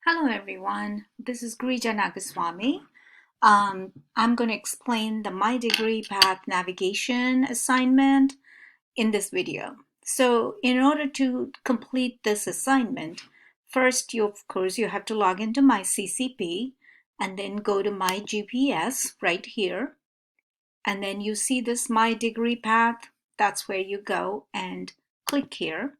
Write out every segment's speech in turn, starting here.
Hello everyone, this is Grija Nagaswamy. I'm going to explain the My Degree Path Navigation assignment in this video. So in order to complete this assignment, first of course you have to log into my CCP and then go to my GPS right here. And then you see this My Degree Path, that's where you go and click here.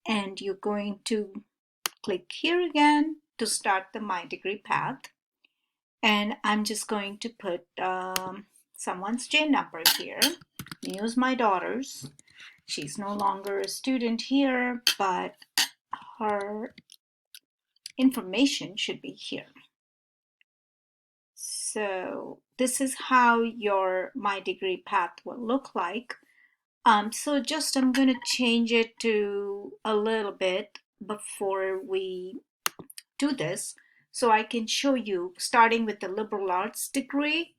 And you're going to click here again to start the My Degree Path. And I'm just going to put someone's J number here. Use my daughter's. She's no longer a student here, but her information should be here. So this is how your My Degree Path will look like. So just I'm going to change it to a little bit before we do this, so I can show you starting with the liberal arts degree,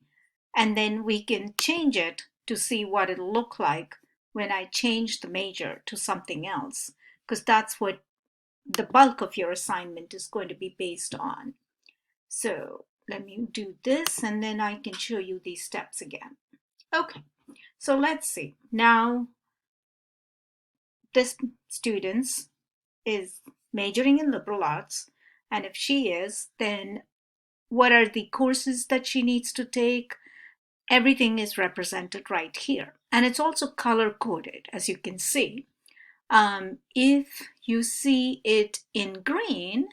and then we can change it to see what it'll look like when I change the major to something else, because that's what the bulk of your assignment is going to be based on. So let me do this and then I can show you these steps again. Okay, so let's see. Now this student is majoring in liberal arts, and if she is, then what are the courses that she needs to take? Everything is represented right here. And it's also color coded, as you can see. If you see it in green,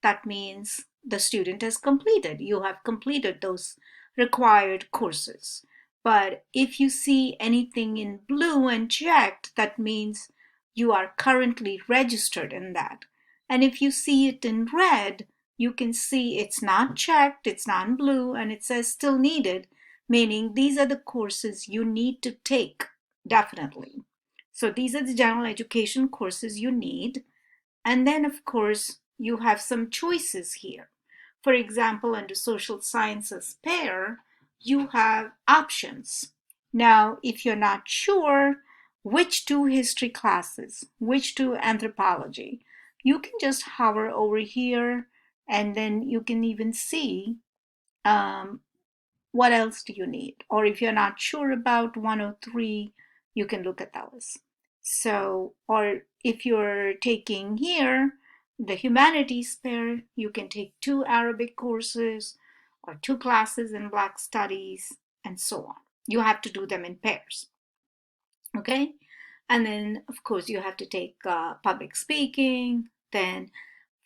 that means the student has completed. You have completed those required courses. But if you see anything in blue and checked, that means you are currently registered in that. And if you see it in red, you can see it's not checked, it's not in blue, and it says still needed, meaning these are the courses you need to take, definitely. So these are the general education courses you need. And then, of course, you have some choices here. For example, under social sciences pair, you have options. Now, if you're not sure which two history classes, which two anthropology, you can just hover over here and then you can even see what else do you need? Or if you're not sure about 103, you can look at those. So, or if you're taking here the humanities pair, you can take 2 Arabic courses or 2 classes in Black Studies and so on. You have to do them in pairs. Okay? And then, of course, you have to take public speaking. Then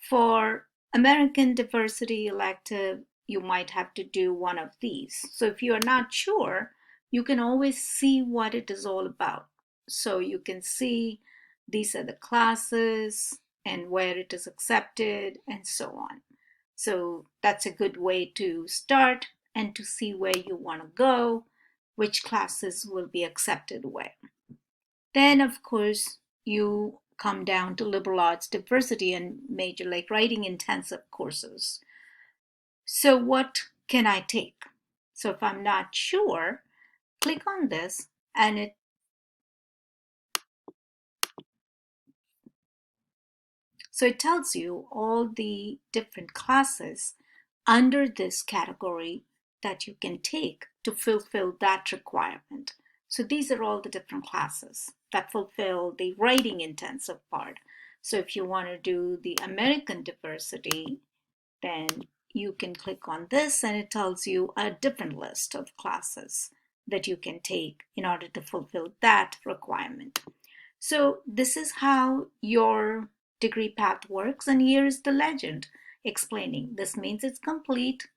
for American diversity elective, you might have to do one of these. So if you are not sure, you can always see what it is all about. So you can see these are the classes and where it is accepted and so on. So that's a good way to start and to see where you want to go, which classes will be accepted where. Then, of course, you come down to liberal arts diversity and major like writing intensive courses. So what can I take? So if I'm not sure, click on this and it tells you all the different classes under this category that you can take to fulfill that requirement. So these are all the different classes that fulfill the writing intensive part. So if you want to do the American diversity, then you can click on this and it tells you a different list of classes that you can take in order to fulfill that requirement. So this is how your degree path works, and here is the legend explaining. This means it's complete,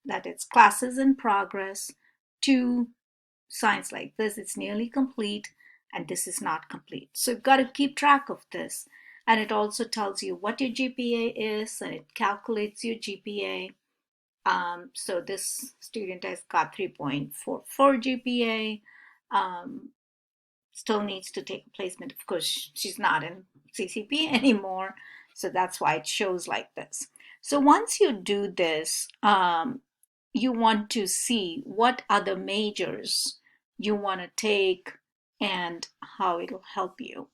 that it's classes in progress. To signs like this, it's nearly complete, and this is not complete. So you've got to keep track of this. And it also tells you what your GPA is, and it calculates your GPA. So this student has got 3.44 GPA. Still needs to take a placement. Of course, she's not in CCP anymore, so that's why it shows like this. So once you do this, you want to see what other majors you want to take and how it'll help you.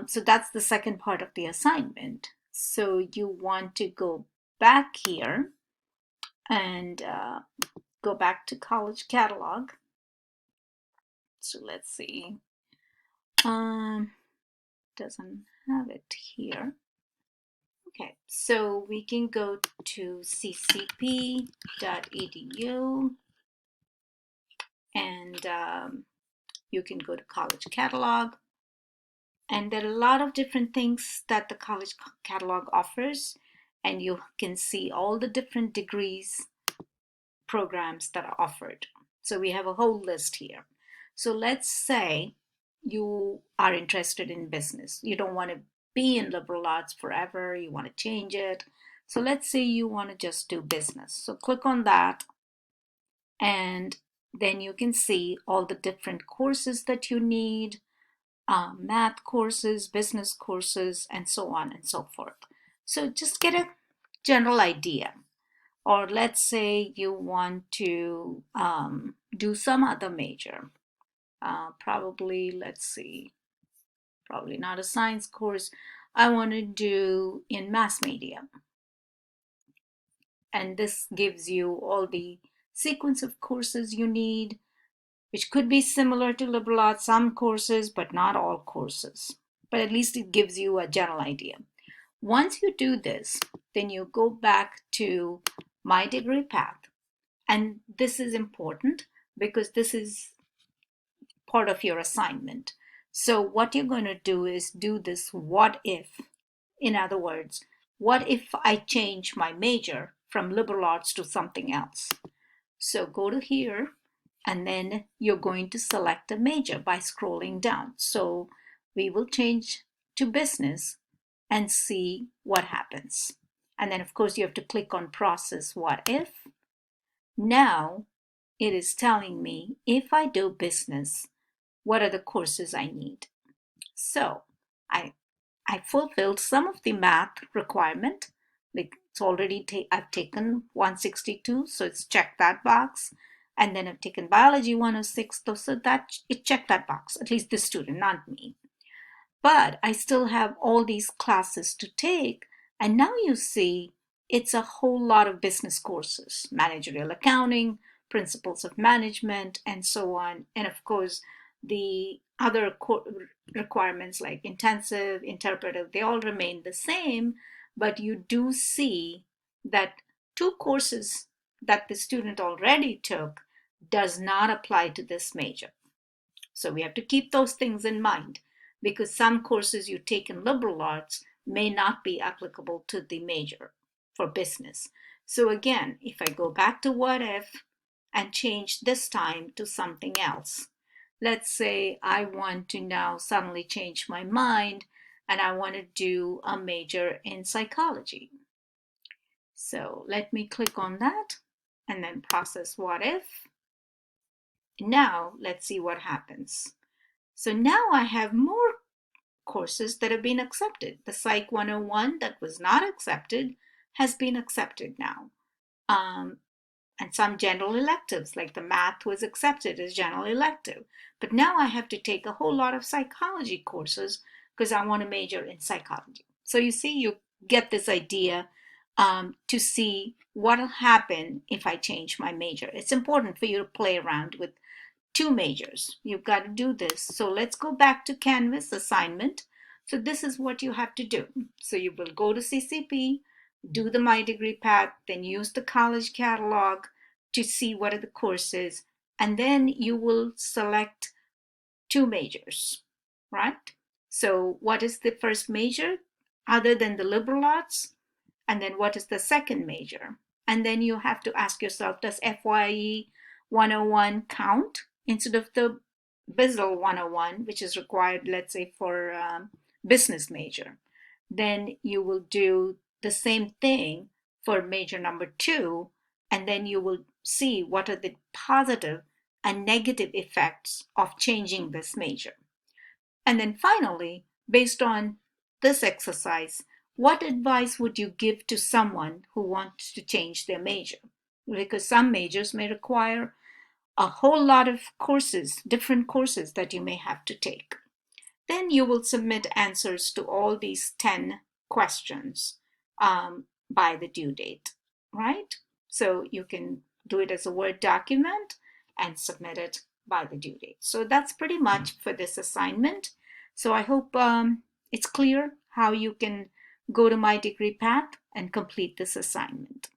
So that's the second part of the assignment. So you want to go back here and go back to college catalog. So let's see. Doesn't have it here. Okay, so we can go to ccp.edu and you can go to college catalog. And there are a lot of different things that the college catalog offers, and you can see all the different degrees programs that are offered. So we have a whole list here. So let's say you are interested in business. You don't want to be in liberal arts forever. You want to change it. So let's say you want to just do business. So click on that, and then you can see all the different courses that you need, math courses, business courses, and so on and so forth. So just get a general idea. Or let's say you want to do some other major. Probably, let's see, probably not a science course. I want to do in mass media. And this gives you all the sequence of courses you need, which could be similar to liberal arts, some courses, but not all courses. But at least it gives you a general idea. Once you do this, then you go back to My Degree Path. And this is important because this is part of your assignment. So what you're going to do is do this what if. In other words, what if I change my major from liberal arts to something else? So go to here, and then you're going to select a major by scrolling down. So we will change to business and see what happens. And then of course you have to click on process what if. Now it is telling me if I do business, what are the courses I need? So I fulfilled some of the math requirement. Like it's already I've taken 162, so it's checked that box. And then I've taken biology 106, so that it checked that box, at least the student, not me. But I still have all these classes to take. And now you see it's a whole lot of business courses, managerial accounting, principles of management, and so on. And of course, the other requirements like intensive, interpretive, they all remain the same. But you do see that two courses that the student already took does not apply to this major. So we have to keep those things in mind because some courses you take in liberal arts may not be applicable to the major for business. So again, if I go back to what if and change this time to something else, let's say I want to now suddenly change my mind and I want to do a major in psychology. So let me click on that and then process what if. Now let's see what happens. So now I have more courses that have been accepted. The Psych 101 that was not accepted has been accepted now. And some general electives, like the math was accepted as general elective. But now I have to take a whole lot of psychology courses because I want to major in psychology. So you see, you get this idea to see what will happen if I change my major. It's important for you to play around with two majors. You've got to do this. So let's go back to Canvas assignment. So this is what you have to do. So you will go to CCP, do the My Degree Path, then use the college catalog to see what are the courses, and then you will select two majors, right? So what is the first major other than the liberal arts? And then what is the second major? And then you have to ask yourself, does FYE 101 count instead of the BISL 101, which is required, let's say, for business major? Then you will do the same thing for major number 2, and then you will see what are the positive and negative effects of changing this major. And then finally, based on this exercise, what advice would you give to someone who wants to change their major? Because some majors may require a whole lot of courses, different courses that you may have to take. Then you will submit answers to all these 10 questions by the due date, right? So you can do it as a Word document and submit it by the due date. So that's pretty much for this assignment. So I hope it's clear how you can go to My Degree Path and complete this assignment.